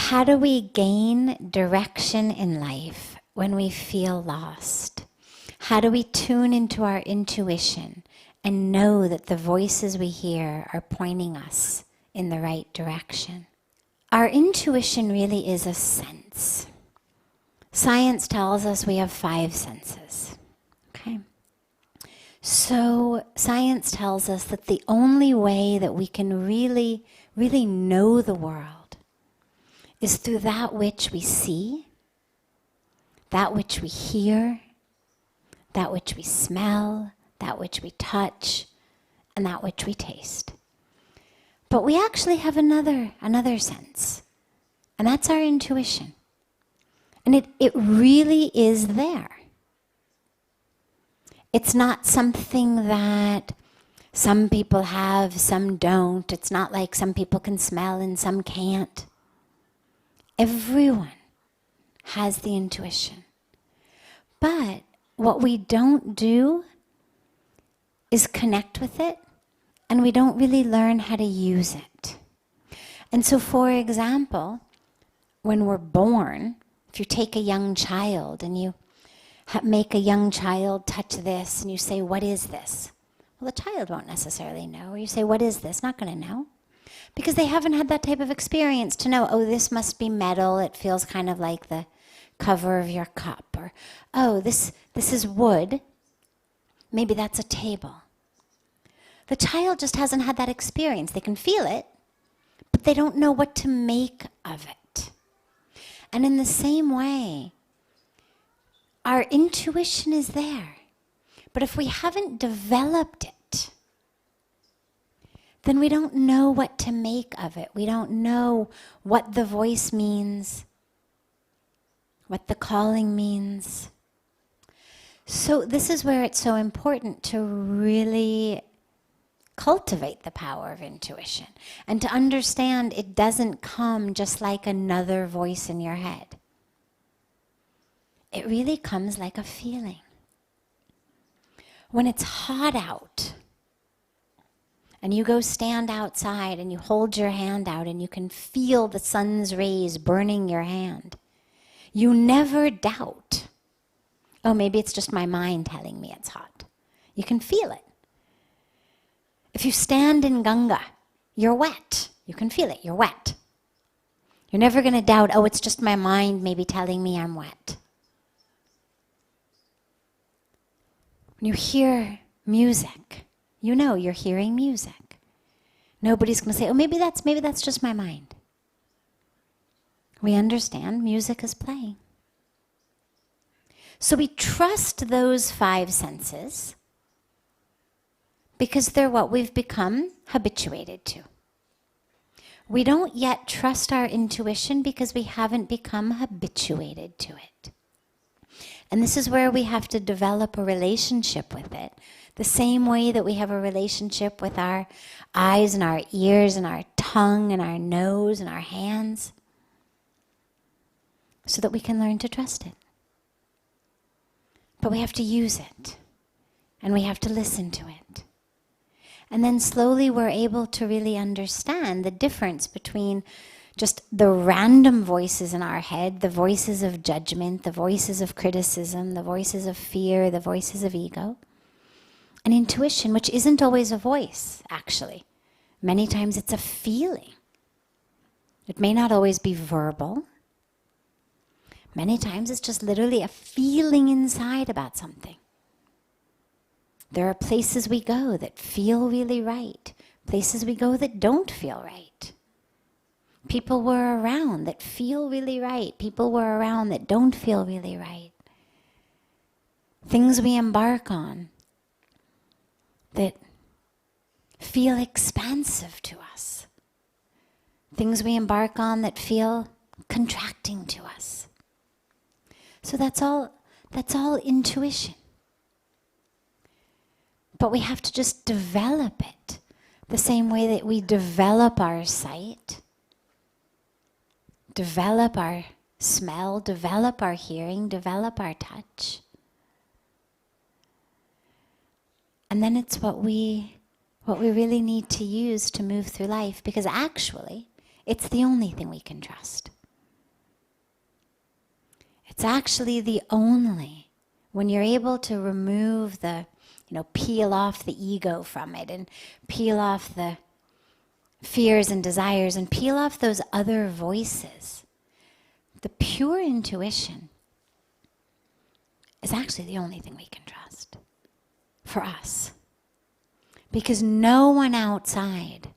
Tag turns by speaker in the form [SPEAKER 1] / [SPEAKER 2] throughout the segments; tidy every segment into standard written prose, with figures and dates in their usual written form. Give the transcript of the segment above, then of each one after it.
[SPEAKER 1] How do we gain direction in life when we feel lost? How do we tune into our intuition and know that the voices we hear are pointing us in the right direction? Our intuition really is a sense. Science tells us we have 5 senses. Okay? So science tells us that the only way that we can really know the world is through that which we see, that which we hear, that which we smell, that which we touch, and that which we taste. But we actually have another sense, and that's our intuition. And it really is there. It's not something that some people have, some don't. It's not like some people can smell and some can't. Everyone has the intuition. But what we don't do is connect with it, and we don't really learn how to use it. And so, for example, when we're born, if you take a young child and you make a young child touch this and you say, "What is this?" Well, the child won't necessarily know. Or you say, "What is this?" Not going to know. Because they haven't had that type of experience to know, oh, this must be metal. It feels kind of like the cover of your cup. Or, oh, this is wood. Maybe that's a table. The child just hasn't had that experience. They can feel it, but they don't know what to make of it. And in the same way, our intuition is there. But if we haven't developed it, then we don't know what to make of it. We don't know what the voice means, what the calling means. So this is where it's so important to really cultivate the power of intuition and to understand it doesn't come just like another voice in your head. It really comes like a feeling. When it's hot out and you go stand outside and you hold your hand out and you can feel the sun's rays burning your hand, you never doubt, oh, maybe it's just my mind telling me it's hot. You can feel it. If you stand in Ganga, you're wet. You can feel it, you're wet. You're never going to doubt, oh, it's just my mind maybe telling me I'm wet. When you hear music, you know you're hearing music. Nobody's going to say, oh, maybe that's just my mind. We understand music is playing. So we trust those 5 senses because they're what we've become habituated to. We don't yet trust our intuition because we haven't become habituated to it. And this is where we have to develop a relationship with it, the same way that we have a relationship with our eyes and our ears and our tongue and our nose and our hands, so that we can learn to trust it. But we have to use it, and we have to listen to it. And then slowly we're able to really understand the difference between just the random voices in our head, the voices of judgment, the voices of criticism, the voices of fear, the voices of ego, and intuition, which isn't always a voice, actually. Many times it's a feeling. It may not always be verbal. Many times it's just literally a feeling inside about something. There are places we go that feel really right, places we go that don't feel right. People we're around that feel really right, people we're around that don't feel really right. Things we embark on that feel expansive to us. Things we embark on that feel contracting to us. So that's all intuition. But we have to just develop it the same way that we develop our sight, develop our smell, develop our hearing, develop our touch. And then it's what we really need to use to move through life, because actually, it's the only thing we can trust. It's actually the only, when you're able to remove the, peel off the ego from it and peel off the fears and desires and peel off those other voices, the pure intuition is actually the only thing we can trust for us. Because no one outside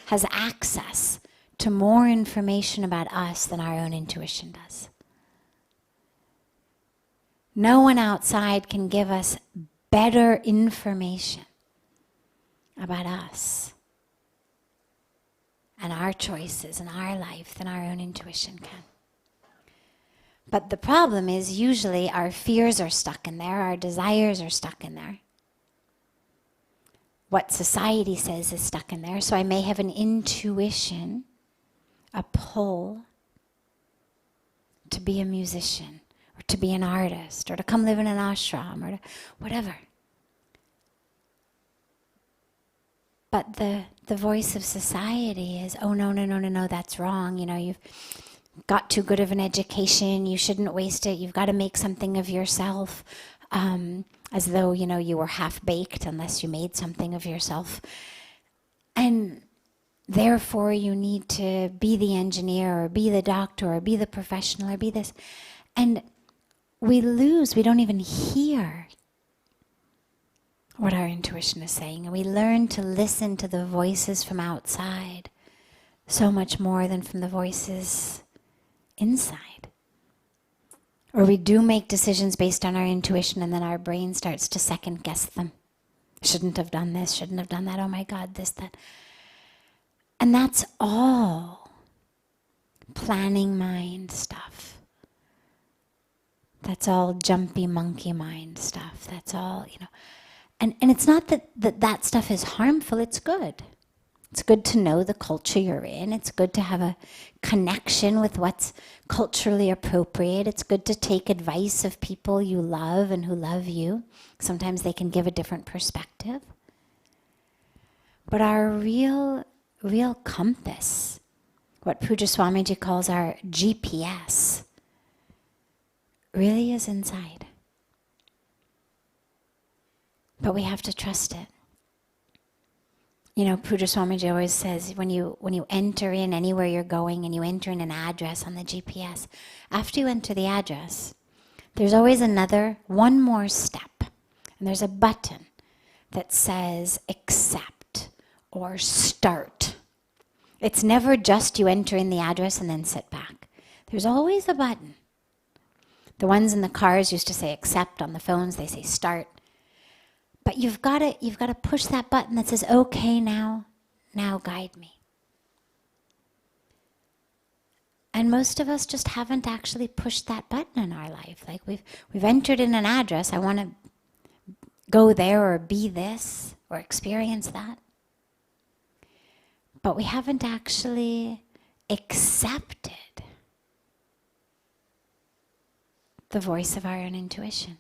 [SPEAKER 1] has access to more information about us than our own intuition does. No one outside can give us better information about us and our choices and our life than our own intuition can. But the problem is usually our fears are stuck in there, our desires are stuck in there. What society says is stuck in there. So I may have an intuition, a pull to be a musician, or to be an artist, or to come live in an ashram, or whatever. But the voice of society is, oh, no, that's wrong. You've got too good of an education. You shouldn't waste it. You've got to make something of yourself. As though, you were half-baked unless you made something of yourself. And therefore, you need to be the engineer, or be the doctor, or be the professional, or be this. And we don't even hear what our intuition is saying. And we learn to listen to the voices from outside so much more than from the voices inside. Or we do make decisions based on our intuition, and then our brain starts to second guess them. Shouldn't have done this, shouldn't have done that, oh my God, this, that. And that's all planning mind stuff. That's all jumpy monkey mind stuff. That's all, And it's not that stuff is harmful, it's good. It's good to know the culture you're in. It's good to have a connection with what's culturally appropriate. It's good to take advice of people you love and who love you. Sometimes they can give a different perspective. But our real compass, what Pujya Swamiji calls our GPS, really is inside. But we have to trust it. Pujya Swamiji always says, when you enter in anywhere you're going and you enter in an address on the GPS, after you enter the address, there's always one more step. And there's a button that says accept or start. It's never just you enter in the address and then sit back. There's always a button. The ones in the cars used to say accept, on the phones they say start. But you've got to push that button that says, okay, now guide me. And most of us just haven't actually pushed that button in our life. Like we've entered in an address, I want to go there or be this or experience that. But we haven't actually accepted the voice of our own intuition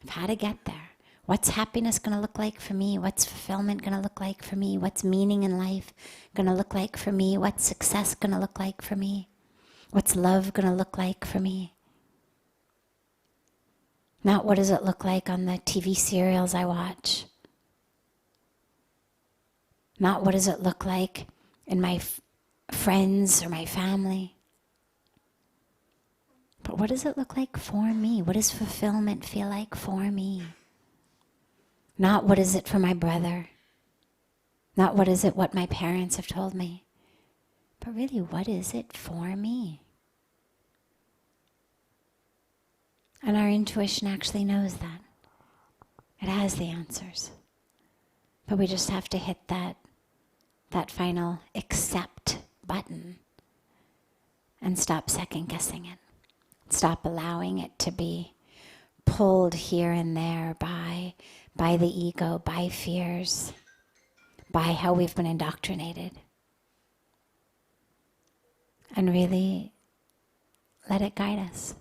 [SPEAKER 1] of how to get there. What's happiness going to look like for me? What's fulfillment going to look like for me? What's meaning in life going to look like for me? What's success going to look like for me? What's love going to look like for me? Not what does it look like on the TV serials I watch. Not what does it look like in my friends or my family. But what does it look like for me? What does fulfillment feel like for me? Not what is it for my brother. Not what is it what my parents have told me. But really, what is it for me? And our intuition actually knows that. It has the answers. But we just have to hit that final accept button and stop second guessing it. Stop allowing it to be pulled here and there by the ego, by fears, by how we've been indoctrinated. And really let it guide us.